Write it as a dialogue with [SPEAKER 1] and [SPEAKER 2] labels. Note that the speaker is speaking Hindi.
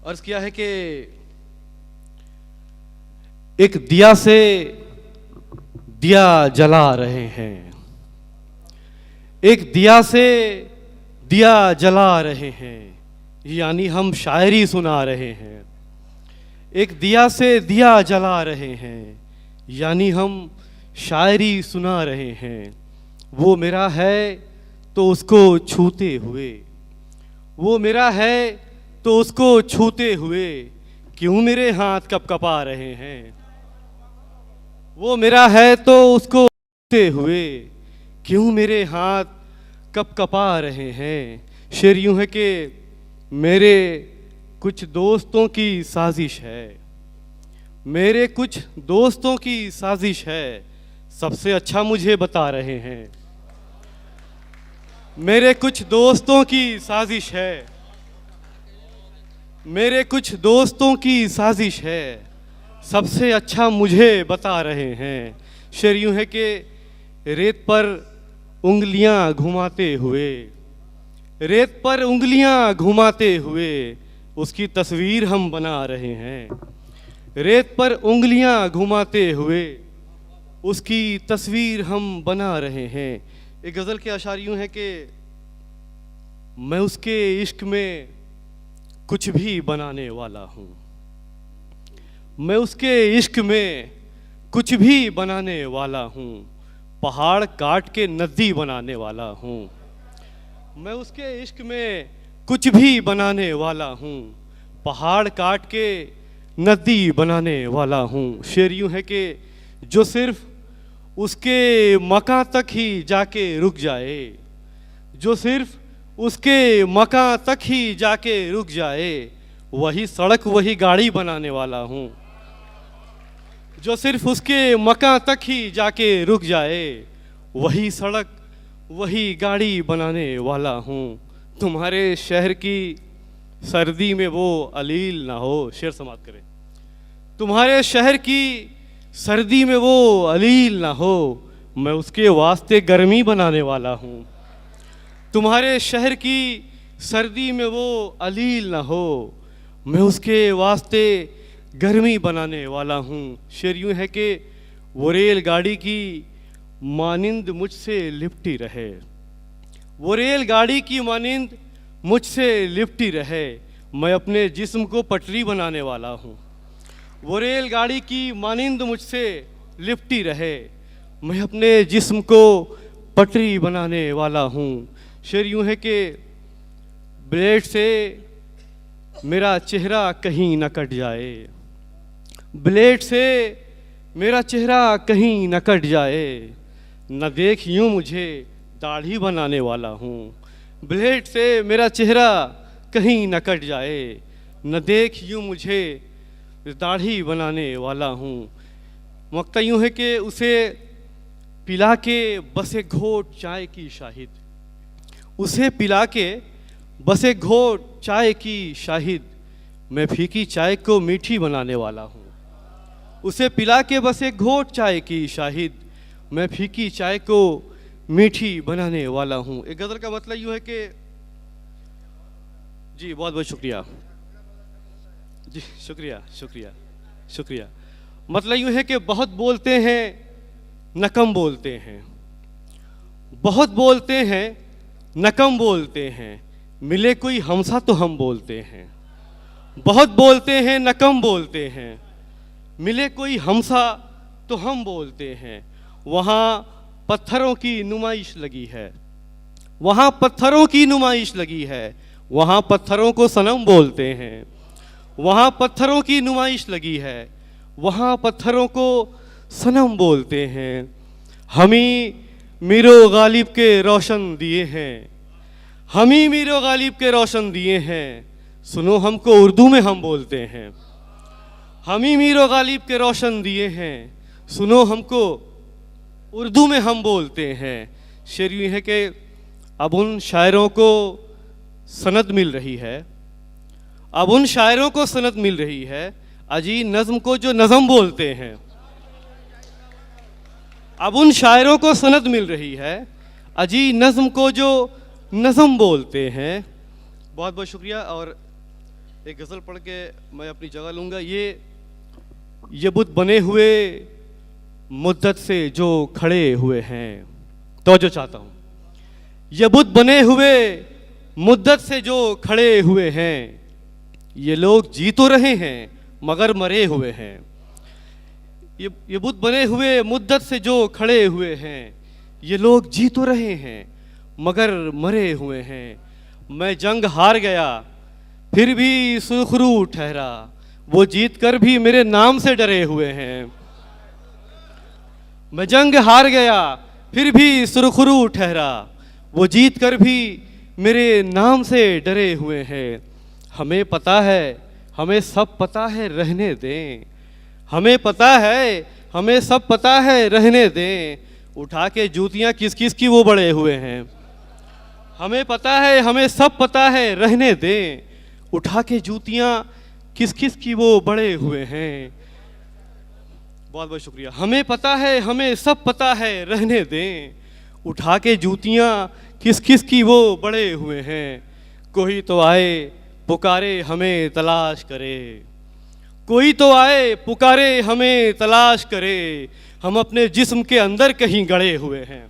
[SPEAKER 1] अर्ज किया है कि एक दिया से दिया जला रहे हैं, एक दिया से दिया जला रहे हैं, यानी हम शायरी सुना रहे हैं। एक दिया से दिया जला रहे हैं, यानी हम शायरी सुना रहे हैं। वो मेरा है तो उसको छूते हुए, वो मेरा है तो उसको छूते हुए क्यों मेरे हाथ कपकपा रहे हैं। वो मेरा है तो उसको छूते हुए क्यों मेरे हाथ कपकपा रहे हैं। शेर यूं है कि मेरे कुछ दोस्तों की साजिश है, मेरे कुछ दोस्तों की साजिश है, सबसे अच्छा मुझे बता रहे हैं। मेरे कुछ दोस्तों की साजिश है, मेरे कुछ दोस्तों की साजिश है, सबसे अच्छा मुझे बता रहे हैं। शेर यूं है कि रेत पर उंगलियां घुमाते हुए, रेत पर उंगलियां घुमाते हुए उसकी तस्वीर हम बना रहे हैं। रेत पर उंगलियां घुमाते हुए उसकी तस्वीर हम बना रहे हैं। एक गज़ल के अशार यूं है कि मैं उसके इश्क में कुछ भी बनाने वाला हूँ, मैं उसके इश्क में कुछ भी बनाने वाला हूँ, पहाड़ काट के नदी बनाने वाला हूँ। मैं उसके इश्क में कुछ भी बनाने वाला हूँ, पहाड़ काट के नदी बनाने वाला हूँ। शेर यूं है कि जो सिर्फ उसके मकां तक ही जाके रुक जाए, जो सिर्फ उसके मकां तक ही जाके रुक जाए, वही सड़क वही गाड़ी बनाने वाला हूँ। जो सिर्फ उसके मकां तक ही जाके रुक जाए, वही सड़क वही गाड़ी बनाने वाला हूँ। तुम्हारे शहर की सर्दी में वो अलील ना हो। शेर समाप्त करें। तुम्हारे शहर की सर्दी में वो अलील ना हो, मैं उसके वास्ते गर्मी बनाने वाला हूँ। तुम्हारे शहर की सर्दी में वो अलील ना हो, मैं उसके वास्ते गर्मी बनाने वाला हूँ। शेर यूं है कि वो रेलगाड़ी की मानिंद मुझसे लिपटी रहे, वो रेलगाड़ी की मानिंद मुझसे लिपटी रहे, मैं अपने जिस्म को पटरी बनाने वाला हूँ। वो रेलगाड़ी की मानिंद मुझसे लिपटी रहे, मैं अपने जिस्म को पटरी बनाने वाला हूँ। शेर यूं है कि ब्लेड से मेरा चेहरा कहीं न कट जाए, ब्लेड से मेरा चेहरा कहीं न कट जाए, न देख यूं मुझे दाढ़ी बनाने वाला हूँ। ब्लेड से मेरा चेहरा कहीं न कट जाए, न देख यूं मुझे दाढ़ी बनाने वाला हूँ। मकता यूं है कि उसे पिला के बस एक घोट चाय की शाहिद, उसे पिला के बस एक घोट चाय की शाहिद, मैं फीकी चाय को मीठी बनाने वाला हूँ। उसे पिला के बस एक घोट चाय की शाहिद, मैं फीकी चाय को मीठी बनाने वाला हूँ। एक गज़ल का मतलब यूँ है कि जी बहुत बहुत शुक्रिया जी, शुक्रिया शुक्रिया शुक्रिया। मतलब यूँ है कि बहुत बोलते हैं न कम बोलते हैं, बहुत बोलते हैं न कम बोलते हैं, मिले कोई हमसा तो हम बोलते हैं। बहुत बोलते हैं न कम बोलते हैं, मिले कोई हमसा तो हम बोलते हैं। वहाँ पत्थरों की नुमाइश लगी है, वहाँ पत्थरों की नुमाइश लगी है, वहाँ पत्थरों को सनम बोलते हैं। वहाँ पत्थरों की नुमाइश लगी है, वहाँ पत्थरों को सनम बोलते हैं। हमी मीरो गालिब के रोशन दिए हैं, हमी मीरो गालिब के रोशन दिए हैं, सुनो हमको उर्दू में हम बोलते हैं। हमी मीरो गालिब के रोशन दिए हैं, सुनो हमको उर्दू में हम बोलते हैं। शेर यूं है कि अब उन शायरों को सनद मिल रही है, अब उन शायरों को सनद मिल रही है, अजी नज़्म को जो नज़म बोलते हैं। अब उन शायरों को सनद मिल रही है, अजी नज़्म को जो नज़म बोलते हैं। बहुत बहुत शुक्रिया। और एक गज़ल पढ़ के मैं अपनी जगह लूँगा। ये बुत बने हुए मुद्दत से जो खड़े हुए हैं, तो जो चाहता हूँ, ये बुत बने हुए मुद्दत से जो खड़े हुए हैं, ये लोग जी तो रहे हैं मगर मरे हुए हैं। ये बुत बने हुए मुद्दत से जो खड़े हुए हैं, ये लोग जी तो रहे हैं मगर मरे हुए हैं। मैं जंग हार गया फिर भी सुरखरू ठहरा, वो जीत कर भी मेरे नाम से डरे हुए हैं। मैं जंग हार गया फिर भी सुरखरू ठहरा, वो जीत कर भी मेरे नाम से डरे हुए हैं। हमें पता है, हमें सब पता है, रहने दें। हमें पता है, हमें सब पता है, रहने दें। उठा के जूतियाँ किस किस की वो बड़े हुए हैं। हमें पता है, हमें सब पता है, रहने दें। उठा के जूतियाँ किस किस की वो बड़े हुए हैं। बहुत बहुत शुक्रिया। हमें पता है, हमें सब पता है, रहने दें। उठा के जूतियाँ किस किस की वो बड़े हुए हैं। कोई तो आए पुकारे हमें तलाश करे, कोई तो आए पुकारे हमें तलाश करे, हम अपने जिस्म के अंदर कहीं गड़े हुए हैं।